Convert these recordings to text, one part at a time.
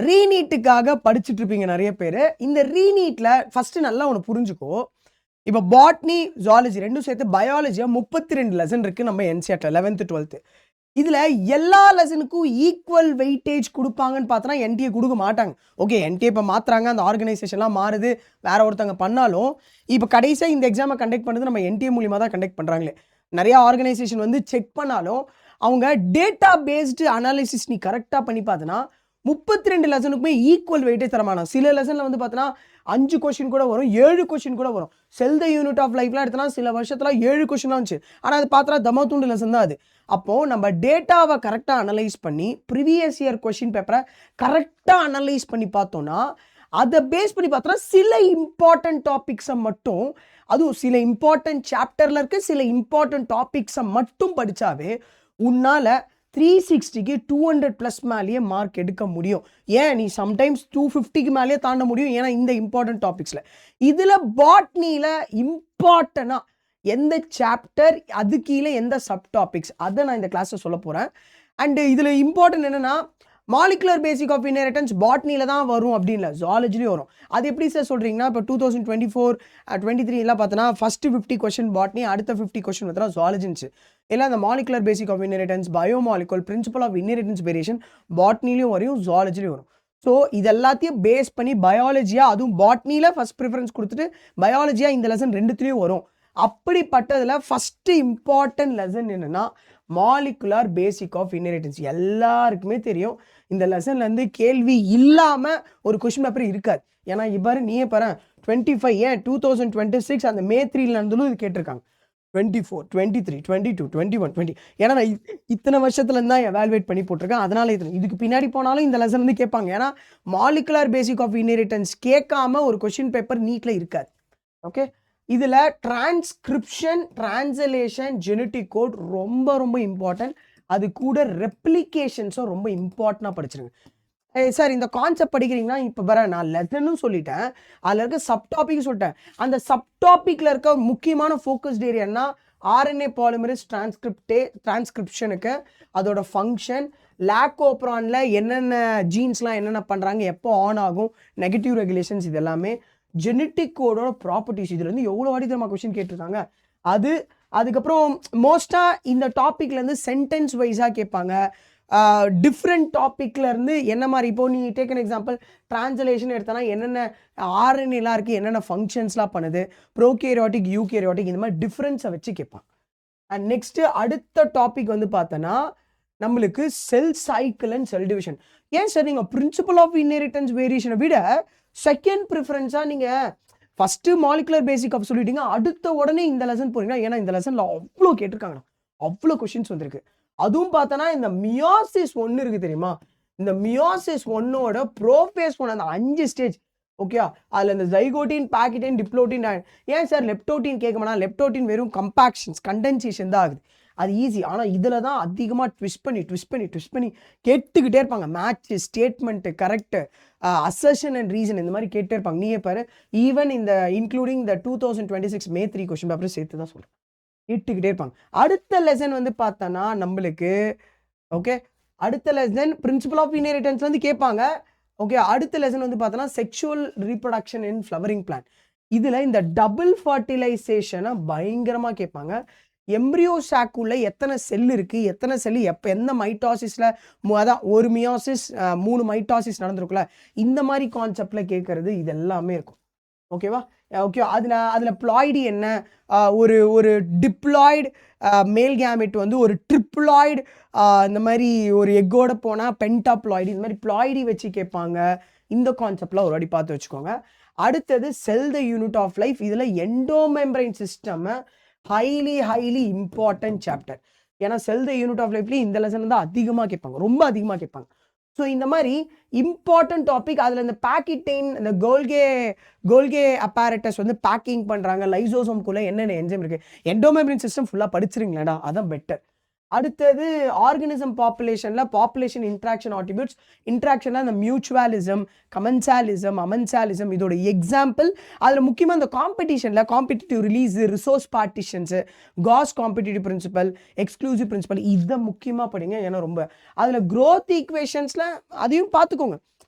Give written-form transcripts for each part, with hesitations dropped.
ரீநீட்டுக்காக படிச்சுட்டு இருப்பீங்க நிறைய பேர். இந்த ரீநீட்டில் ஃபஸ்ட்டு நல்லா ஒன்று புரிஞ்சுக்கோ. இப்போ பாட்னி ஜுவாலஜி ரெண்டும் சேர்த்து பயாலஜியாக 32 லெசன் இருக்குது நம்ம என்சிஆர்டில் 11th 12th. இதில் எல்லா லெசனுக்கும் ஈக்குவல் வெயிட்டேஜ் கொடுப்பாங்கன்னு பார்த்தோன்னா என்டிஏ கொடுக்க மாட்டாங்க. ஓகே, என்டிஏ இப்போ மாற்றுறாங்க, அந்த ஆர்கனைசேஷன்லாம் மாறுது, வேற ஒருத்தவங்க பண்ணாலும் இப்போ கடைசியாக இந்த எக்ஸாமை கண்டக்ட் பண்ணுறது நம்ம என்டிஏ மூலியமாக தான் கண்டக்ட் பண்ணுறாங்களே. நிறையா ஆர்கனைசேஷன் வந்து செக் பண்ணாலும் அவங்க டேட்டா பேஸ்டு அனாலிசிஸ் நீ கரெக்டாக பண்ணி பார்த்தனா 32 லெசனுக்குமே ஈக்குவல் வெயிட்டேஜ் தரமான. சில லெசனில் வந்து பார்த்தோன்னா 5 கொஸ்டின் கூட வரும், 7 கொஸ்டின் கூட வரும். செல் த யூனிட் ஆஃப் லைஃப்லாம் எடுத்தனா சில வருஷத்தில் 7 கொஸ்டின் வந்துச்சு. ஆனால் அது பார்த்தா தமத்துண்டு லெசன் தான் அது. அப்போது நம்ம டேட்டாவை கரெக்டாக அனலைஸ் பண்ணி ப்ரீவியஸ் இயர் கொஸ்டின் பேப்பரை கரெக்டாக அனலைஸ் பண்ணி பார்த்தோன்னா அதை பேஸ் பண்ணி பார்த்தோன்னா சில இம்பார்ட்டன்ட் டாபிக்ஸை மட்டும், அதுவும் சில இம்பார்ட்டன்ட் சாப்டரில் இருக்க சில இம்பார்ட்டன்ட் டாபிக்ஸை மட்டும் படித்தாவே உன்னால் 360க்கு 200+ மேலேயே மார்க் எடுக்க முடியும். ஏன் நீ சம்டைம்ஸ் 250க்கு மேலேயே தாண்ட முடியும். ஏன்னா இந்த இம்பார்ட்டன்ட் டாபிக்ஸில் இதில் பாட்னியில் இம்பார்ட்டனாக எந்த சாப்டர், அது கீழே எந்த சப் டாபிக்ஸ், அதை நான் இந்த கிளாஸில் சொல்ல போகிறேன். அண்டு இதில் இம்பார்ட்டன்ட் என்னென்னா மாலிகுலர் பேசிக் ஆஃப் இன்ஹெரிட்டன்ஸ் பாட்னியில் தான் வரும் அப்படின்னு இல்லை, ஜுவாலஜிலையும் வரும். அது எப்படி சார் சொல்கிறீங்கன்னா, இப்போ 2024 23 பார்த்தோன்னா ஃபஸ்ட்டு 50 கொஸ்டின் பாட்னி, அடுத்த 50 கொஸ்டின் பார்த்தோன்னா ஜுவாலஜின்ஸ். இல்லை அந்த molecular basic of inheritance, biomolecule, principle of inheritance variation பாட்னிலையும் வரும், ஜுவாலஜிலையும் வரும். ஸோ இது எல்லாத்தையும் பேஸ் பண்ணி பயாலஜியாக, அதுவும் பாட்னியில் ஃபஸ்ட் ப்ரிஃபரன்ஸ் கொடுத்துட்டு பயாலஜியாக இந்த லெசன் ரெண்டுத்துலேயும் வரும். அப்படிப்பட்டதில் ஃபஸ்ட்டு இம்பார்ட்டன்ட் லெசன் என்னென்னா மாலிகுலர் பேசிக் ஆஃப் இன்ஹெரிட்டன்ஸ். எல்லாருக்குமே தெரியும் இந்த லெசன்லேருந்து கேள்வி இல்லாமல் ஒரு கொஸ்டின் பேப்பர் இருக்காது. ஏன்னா இப்போ நீயே பாரு 25 ஏன் 2026 அந்த May 3 நடந்தாலும் இது கேட்டிருக்காங்க. 24, 23, 22, 21, 20. ஏன்னா நான் இத்தனை வருஷத்துலேருந்து தான் எவால்வேட் பண்ணி போட்டிருக்கேன். அதனால இதுக்கு பின்னாடி போனாலும் இந்த லெசன் வந்து கேட்பாங்க. ஏன்னா மாலிகுலர் பேசிக் ஆஃப் இன்ஹெரிட்டன்ஸ் கேட்காம ஒரு கொஸ்டின் பேப்பர் நீட்டில் இருக்காது. ஓகே, இதில் டிரான்ஸ்கிரிப்ஷன், டிரான்ஸ்லேஷன், ஜெனட்டிக் கோட் ரொம்ப ரொம்ப இம்பார்ட்டன்ட். அது கூட ரெப்ளிகேஷன்ஸும் ரொம்ப இம்பார்ட்டண்டாக படிச்சிருங்க. சார் இந்த கான்செப்ட் படிக்கிறீங்கன்னா இப்போ வர நான் லெசனும் சொல்லிட்டேன், அதில் இருக்க சப்டாபிக் சொல்லிட்டேன். அந்த சப்டாபிக்கில் இருக்க முக்கியமான ஃபோக்கஸ்ட் ஏரியானா ஆர்என்ஏ பாலிமரேஸ் டிரான்ஸ்கிரிப்ஷனுக்கு அதோட ஃபங்க்ஷன், லாக்கோப்ரானில் என்னென்ன ஜீன்ஸ்லாம் என்னென்ன பண்ணுறாங்க, எப்போ ஆன் ஆகும், நெகட்டிவ் ரெகுலேஷன்ஸ், இது எல்லாமே ஜெனட்டிக் கோடோட ப்ராப்பர்ட்டிஸ். இதுலேருந்து எவ்வளோ வாடி தெரியுமா கொஸ்டின் கேட்டிருக்காங்க. அதுக்கப்புறம் மோஸ்ட்டாக இந்த டாப்பிக்லேருந்து சென்டென்ஸ் வைஸாக கேட்பாங்க. டிஃப்ரெண்ட் டாப்பிக்லேருந்து என்ன மாதிரி, இப்போ நீ டேக் அன் எக்ஸாம்பிள் ட்ரான்ஸ்லேஷன் எடுத்தனா என்னென்ன ஆர்என்ஏலாம் இருக்குது, என்னென்ன ஃபங்க்ஷன்ஸ்லாம் பண்ணுது, ப்ரோகேரியாட்டிக், யூகேரியாட்டிக், இந்த மாதிரி டிஃப்ரென்ஸை வச்சு கேட்பாங்க. அண்ட் நெக்ஸ்ட்டு அடுத்த டாபிக் வந்து பார்த்தோன்னா நம்மளுக்கு cell cycle and cell division. ஏன் சார் நீங்கள் பிரின்சிபல் ஆஃப் இன்ஹெரிட்டன்ஸ் வேரியேஷனை விட செகண்ட் ப்ரிஃபரன்ஸாக நீங்கள் ஃபஸ்ட்டு மாலிகுலர் பேசிக் ஆஃப் சொல்லிட்டீங்க, அடுத்த உடனே இந்த லெசன் போகிறீங்கன்னா, ஏன்னா இந்த லெசனில் அவ்வளோ கேட்டிருக்காங்க, அவ்வளோ கொஷின்ஸ் வந்திருக்கு. அதுவும் பார்த்தோன்னா இந்த மியாசிஸ் 1 இருக்குது தெரியுமா, இந்த மியாசிஸ் 1ஓட ப்ரோஃபேஸ் 1 அந்த 5 ஸ்டேஜ். ஓகே, அதில் இந்த ஜைகோட்டின், பாக்கெட்டின், டிப்ளோட்டின். ஏன் சார் லெப்டோட்டின் கேட்கமானா, லெப்டோட்டின் வெறும் கம்பாக்ஷன்ஸ், கண்டென்சேஷன் தான் ஆகுது, அது ஈஸி. ஆனால் இதில் தான் அதிகமாக ட்விஸ்ட் பண்ணி கேட்டுக்கிட்டே இருப்பாங்க. Match, statement, correct, assertion and reason, இந்த மாதிரி கேட்டே இருப்பாங்க. நீயே பாரு, ஈவன் இந்த இன்க்ளூடிங் இந்த 2026 May 3 கொஸ்டின் பேப்பர் சேர்த்து தான் சொல்கிறேன், கேட்டுக்கிட்டே இருப்பாங்க. அடுத்த லெசன் வந்து பார்த்தோன்னா நம்மளுக்கு ஓகே, அடுத்த லெசன் பிரின்சிபல் ஆஃப் இன்ஹெரிட்டன்ஸ்லேருந்து கேட்பாங்க. ஓகே, அடுத்த லெசன் வந்து பார்த்தோன்னா sexual reproduction in flowering plant. இதில் இந்த டபுள் ஃபர்டிலைசேஷனை பயங்கரமாக கேட்பாங்க. எம்ப்ரியோ சாக்குள்ள எத்தனை செல் இருக்குது, எத்தனை செல் எப்போ எந்த மைட்டாசிஸில், அதான் ஒரு மியாசிஸ் 3 மைட்டாசிஸ் நடந்திருக்குல்ல, இந்த மாதிரி கான்செப்டில் கேட்குறது இது எல்லாமே இருக்கும். ஓகேவா? ஓகே, அதில் ப்ளாய்டு என்ன, ஒரு டிப்ளாய்டு மேல் கேமெட் வந்து ஒரு ட்ரிப்ளாய்டு, இந்த மாதிரி ஒரு எக்கோட போனால் பென்டாப்ளாய்டு, இந்த மாதிரி ப்ளாய்டி வச்சு கேட்பாங்க. இந்த கான்செப்ட்லாம் ஒரு வாட்டி பார்த்து வச்சுக்கோங்க. அடுத்தது செல் த யூனிட் ஆஃப் லைஃப். இதில் எண்டோமெம்பரைன் சிஸ்டம் ஹைலி இம்பார்ட்டன்ட் சாப்டர். ஏன்னா செல் த யூனிட் ஆஃப் லைஃப்லேயும் இந்த லெசன் தான் அதிகமாக கேட்பாங்க, ரொம்ப அதிகமாக கேட்பாங்க. ஸோ இந்த மாதிரி இம்பார்ட்டன்ட் டாபிக். அதில் இந்த பாக்கெட்டைன், இந்த கோல்கே அப்பாரட்டஸ் வந்து பேக்கிங் பண்ணுறாங்க, லைசோசோம்குள்ளே என்னென்ன என்சைம் இருக்குது, எண்டோமெம்பரைன் சிஸ்டம் ஃபுல்லாக படிச்சிருங்களேடா, அதான் பெட்டர். அடுத்தது ஆர்கனிசம் பாப்புலேஷன் இன்ட்ராக்ஷன் ஆட்ரிபியூட்ஸ். இன்ட்ராக்ஷனில் இந்த மியூச்சுவலிசம், கமென்சாலிசம், அமென்சாலிசம், இதோட எக்ஸாம்பிள். அதில் முக்கியமாக இந்த காம்படிஷனில் competitive release, resource partitions, Gause competitive principle, exclusive principle, இதை முக்கியமாக படிங்க. ஏன்னா ரொம்ப அதில் க்ரோத் ஈக்குவேஷன்ஸில் அதையும் பார்த்துக்கோங்க.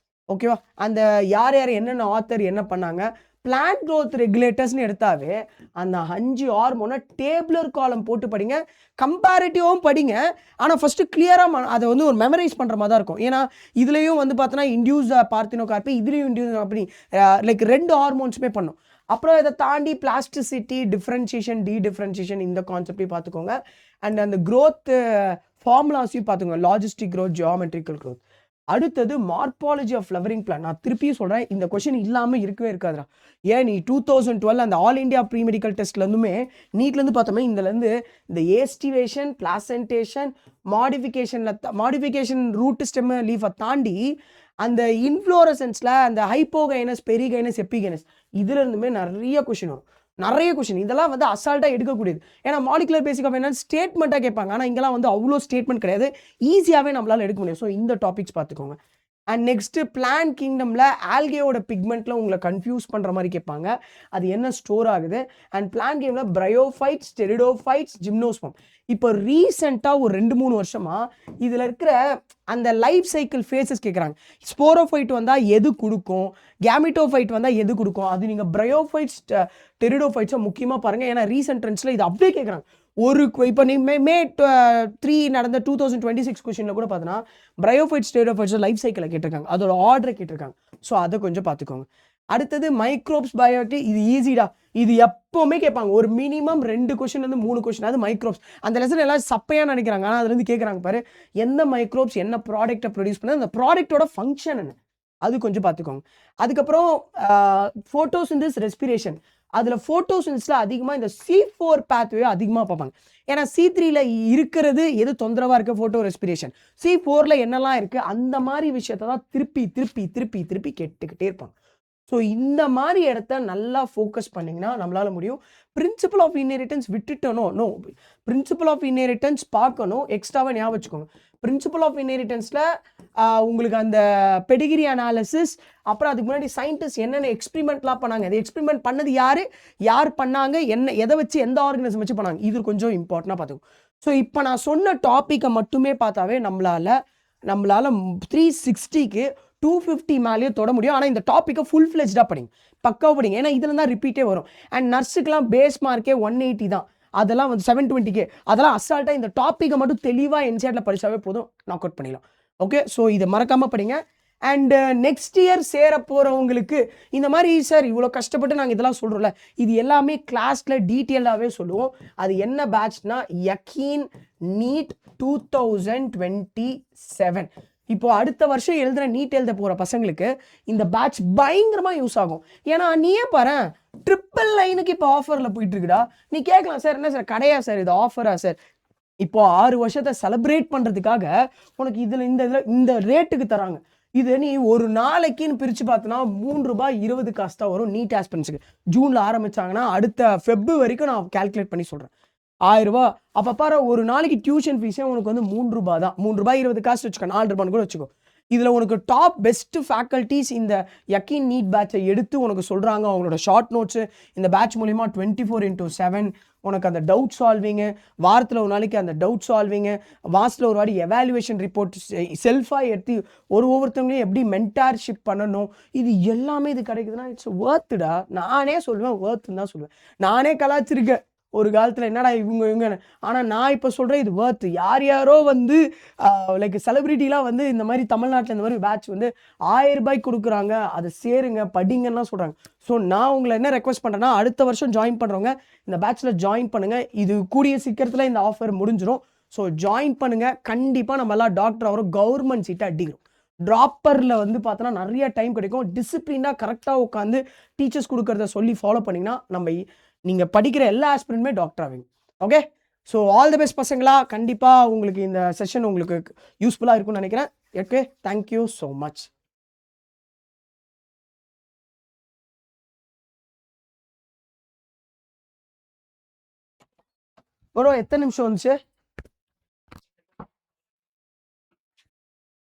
ஓகேவா? அந்த யார் யார் என்னென்ன ஆத்தர் என்ன பண்ணாங்க, பிளான்ட் க்ரோத் ரெகுலேட்டர்ஸ்னு எடுத்தாவே அந்த 5 ஹார்மோனை டேபிளர் காலம் போட்டு படிங்க. கம்பேரிட்டிவாகவும் படிங்க. ஆனால் ஃபஸ்ட்டு கிளியராக அதை வந்து ஒரு மெமரைஸ் பண்ணுற மாதிரி தான் இருக்கும். ஏன்னா இதுலேயும் வந்து பார்த்தோன்னா இன்டியூஸ் பார்த்தினோகார்பி, இதுலேயும் இன்டியூஸ் அப்படி லைக் 2 ஹார்மோன்ஸுமே பண்ணும். அப்புறம் இதை தாண்டி பிளாஸ்டிசிட்டி, டிஃப்ரென்சியேஷன், டிஃப்ரென்சியேஷன் இந்த கான்செப்டையும் பார்த்துக்கோங்க. அண்ட் அந்த க்ரோத் ஃபார்முலாஸையும் பார்த்துக்கோங்க. Logistic growth, geometrical growth. அடுத்தது மார்பாலஜி ஆஃப் ஃப்ளவரிங் பிளான். நான் திருப்பியும் சொல்கிறேன், இந்த கொஷின் இல்லாமல் இருக்கவே இருக்காதுடா. ஏன் நீ 2012 அந்த ஆல் இண்டியா ப்ரீ மெடிக்கல் டெஸ்ட்லேருந்துமே நீட்லேருந்து பார்த்தோமே இதுலேருந்து இந்த aestivation, placentation, modification root stem லீஃபை தாண்டி அந்த இன்ஃப்ளோரசன்ஸில் அந்த ஹைப்போகைனஸ், பெரிகைனஸ், எப்பிகைனஸ் இதுலேருந்துமே நிறைய கொஷின் வரும். நிறைய கொஷின் இதெல்லாம் வந்து அசால்ட்டாக எடுக்கக்கூடியது. ஏன்னா மாலிகுலர் பேசிக் ஆஃப் என்னன்னு ஸ்டேட்மெண்ட்டாக கேட்பாங்க. ஆனால் இங்கெல்லாம் வந்து அவ்வளோ ஸ்டேட்மெண்ட் கிடையாது. ஈஸியாகவே நம்மளால் எடுக்க முடியும். ஸோ இந்த டாபிக்ஸ் பார்த்துக்கோங்க. அண்ட் நெக்ஸ்ட்டு பிளான்ட் கிங்டமில் ஆல்கேயோட பிக்மெண்ட்டில் உங்களை கன்ஃபியூஸ் பண்ணுற மாதிரி கேட்பாங்க. அது என்ன ஸ்டோர் ஆகுது. அண்ட் பிளான்ட் கிங்டமில் பிரையோஃபைட்ஸ், ஸ்டெரிடோஃபைட்ஸ், ஜிம்னோஸ்பம். இப்போ ரீசெண்டாக ஒரு 2-3 வருஷமாக இதில் இருக்கிற அந்த லைஃப் சைக்கிள் ஃபேஸஸ் கேட்குறாங்க. ஸ்போரோஃபைட் வந்தால் எது கொடுக்கும், கேமிட்டோஃபைட் வந்தால் எது கொடுக்கும். அது நீங்கள் பிரையோஃபைட்ஸ், டெரிடோஃபைட்ஸை முக்கியமாக பாருங்கள். ஏன்னா ரீசெண்ட் ட்ரெண்ட்ஸில் இது அப்படியே கேட்குறாங்க. இப்போ நீ மே 3 நடந்த 2026 கொஷனில் கூட பார்த்தோன்னா பிரையோஃபைட்ஸ், ஸ்டெரிடோஃபைட்ஸ் லைஃப் சைக்கிளை கேட்டிருக்காங்க. அதோட ஆர்டரை கேட்டிருக்காங்க. ஸோ அதை கொஞ்சம் பார்த்துக்கோங்க. அடுத்தது மைக்ரோப்ஸ், பயோட்டி. இது ஈஸிடா. இது எப்போவுமே கேட்பாங்க. ஒரு மினிமம் 2 கொஷின்லேருந்து 3 கொஷின். அது மைக்ரோப்ஸ். அந்த லெசன் எல்லாம் சப்பையாக நினைக்கிறாங்க. ஆனால் அதுலேருந்து கேட்குறாங்க பாரு, எந்த மைக்ரோப்ஸ் என்ன ப்ராடக்ட்டை ப்ரொடியூஸ் பண்ணது, அந்த ப்ராடக்ட்டோட ஃபங்க்ஷன் என்ன, அது கொஞ்சம் பார்த்துக்கோங்க. அதுக்கப்புறம் ஃபோட்டோசிந்தசிஸ், ரெஸ்பிரேஷன். அதில் ஃபோட்டோசிந்தசிஸில் அதிகமாக இந்த C4 பாத்வே அதிகமாக பார்ப்பாங்க. ஏன்னா C3ல இருக்கிறது எது தொந்தரவாக இருக்குது, ஃபோட்டோ ரெஸ்பிரேஷன். C4ல என்னெல்லாம் இருக்குது, அந்த மாதிரி விஷயத்தை தான் திருப்பி திருப்பி திருப்பி திருப்பி கேட்டுக்கிட்டே இருப்பாங்க. ஸோ இந்த மாதிரி இடத்த நல்லா ஃபோக்கஸ் பண்ணிங்கன்னா நம்மளால் முடியும். பிரின்சிபல் ஆஃப் இன்ஹெரிட்டன்ஸ் விட்டுட்டனோ, நோ, பிரின்சிபல் ஆஃப் இன்ஹெரிட்டன்ஸ் பார்க்கணும். எக்ஸ்ட்ராவாக ஞாபகம் வச்சுக்கோங்க. பிரின்சிபல் ஆஃப் இன்ஹெரிட்டன்ஸில் உங்களுக்கு அந்த பெடிகிரி அனாலிசிஸ், அப்புறம் அதுக்கு முன்னாடி சயின்டிஸ்ட் என்னென்ன எக்ஸ்பிரிமெண்ட்லாம் பண்ணாங்க, அது எக்ஸ்பிரிமெண்ட் பண்ணது யார் பண்ணாங்க, என்ன எதை வச்சு, எந்த ஆர்கனிசம் வச்சு பண்ணாங்க, இது கொஞ்சம் இம்பார்ட்டண்டாக பார்த்துக்கோங்க. ஸோ இப்போ நான் சொன்ன டாப்பிக்கை மட்டுமே பார்த்தாவே நம்மளால் 360க்கு 250 மேலேயே தொட முடியும். ஆனால் இந்த டாப்பிக்கை ஃபுல் ஃப்ளெஜ்டாக படிங்க, பக்காவாக படிங்க. ஏன்னா இதில் தான் ரிப்பீட்டே வரும். அண்ட் நர்ஸுக்கெலாம் பேஸ் மார்க்கே 180 தான். அதெல்லாம் வந்து 720K. அதெல்லாம் அசால்ட்டாக இந்த டாப்பிக்கை மட்டும் தெளிவாக என்சிஆரில் படித்தாவே போதும், நாக் அவுட் பண்ணிடலாம். ஓகே, ஸோ இதை மறக்காமல் படிங்க. அண்டு நெக்ஸ்ட் இயர் சேர போகிறவங்களுக்கு இந்த மாதிரி சார் இவ்வளோ கஷ்டப்பட்டு நாங்கள் இதெல்லாம் சொல்கிறோம்ல, இது எல்லாமே கிளாஸில் டீட்டெயிலாகவே சொல்லுவோம். அது என்ன பேட்ச்னா யக்கீன் நீட் 2027. இப்போ அடுத்த வருஷம் எழுதுகிற நீட் எழுத போகிற பசங்களுக்கு இந்த பேட்ச் பயங்கரமாக யூஸ் ஆகும். ஏன்னா நீயே பாரு, ட்ரிப்பிள் லைனுக்கு இப்போ ஆஃபரில் போயிட்டு இருக்குடா. நீ கேட்கலாம், சார் என்ன சார் கடையா சார், இது ஆஃபரா சார்? இப்போ 6 வருஷத்தை செலிப்ரேட் பண்ணுறதுக்காக உனக்கு இதில் இந்த ரேட்டுக்கு தராங்க. இது நீ ஒரு நாளைக்குன்னு பிரித்து பார்த்தோன்னா ₹3.20 தான் வரும் நீட் ஆஸ்பிரன்ஸுக்கு. ஜூனில் ஆரம்பித்தாங்கன்னா அடுத்த ஃபெப்ரவரி வரைக்கும் நான் கால்குலேட் பண்ணி சொல்கிறேன். ₹1000. அப்போ பாரு, ஒரு நாளைக்கு டியூஷன் ஃபீஸே உனக்கு வந்து ₹3 தான். ₹3.20 வச்சுக்கோ, ₹4 கூட வச்சுக்கோ. இதில் உனக்கு டாப் பெஸ்ட்டு ஃபேக்கல்ட்டிஸ் இந்த யக்கீன் நீட் பேட்சை எடுத்து உனக்கு சொல்கிறாங்க. அவங்களோட ஷார்ட் நோட்ஸு இந்த பேட்ச் மூலிமா 24/7 உனக்கு அந்த டவுட் சால்விங்கு, வாரத்தில் ஒரு நாளைக்கு அந்த டவுட் சால்விங்கு, மாதத்தில் ஒரு வாட்டி எவாலுவேஷன் ரிப்போர்ட் செல்ஃபாக எடுத்து ஒவ்வொருத்தவங்களையும் எப்படி மென்டார்ஷிப் பண்ணணும், இது எல்லாமே இது கிடைக்குதுன்னா இட்ஸ் ஒர்த்துடா. நானே சொல்லுவேன், ஒர்த்துன்னு தான் சொல்லுவேன். நானே கலாச்சிருக்கேன் ஒரு காலத்தில், என்னடா இவங்க. ஆனால் நான் இப்போ சொல்கிறேன், இது ஒர்த்து. யாரோ வந்து லைக் செலிப்ரிட்டிலாம் வந்து இந்த மாதிரி தமிழ்நாட்டில் இந்த மாதிரி பேட்ச் வந்து ₹1000 கொடுக்குறாங்க, அதை சேருங்க படிங்கன்னா சொல்கிறாங்க. ஸோ நான் உங்களை என்ன ரெக்வஸ்ட் பண்ணுறேன்னா, அடுத்த வருஷம் ஜாயின் பண்ணுறவங்க இந்த பேட்சில் ஜாயின் பண்ணுங்கள். இது கூடிய சீக்கிரத்தில் இந்த ஆஃபர் முடிஞ்சிடும். ஸோ ஜாயின் பண்ணுங்கள். கண்டிப்பாக நம்மளாம் டாக்டர் ஆகிறோம், கவர்மெண்ட் சீட்டை அடிக்கிறோம். ட்ராப்பரில் வந்து பார்த்தோன்னா நிறைய டைம் கிடைக்கும். டிசிப்ளினாக கரெக்டாக உட்காந்து டீச்சர்ஸ் கொடுக்குறத சொல்லி ஃபாலோ பண்ணிங்கன்னா நம்ம நீங்கள் படிக்கிற எல்லா ஆஸ்பிரண்ட்டுமே டாக்டர் ஆவீங்க. Okay, so all the best பசங்களா. கண்டிப்பாக உங்களுக்கு இந்த செஷன் உங்களுக்கு யூஸ்ஃபுல்லாக இருக்கும்னு நினைக்கிறேன். Okay, thank you so much. Bro எத்தனை நிமிஷம் வந்துச்சு?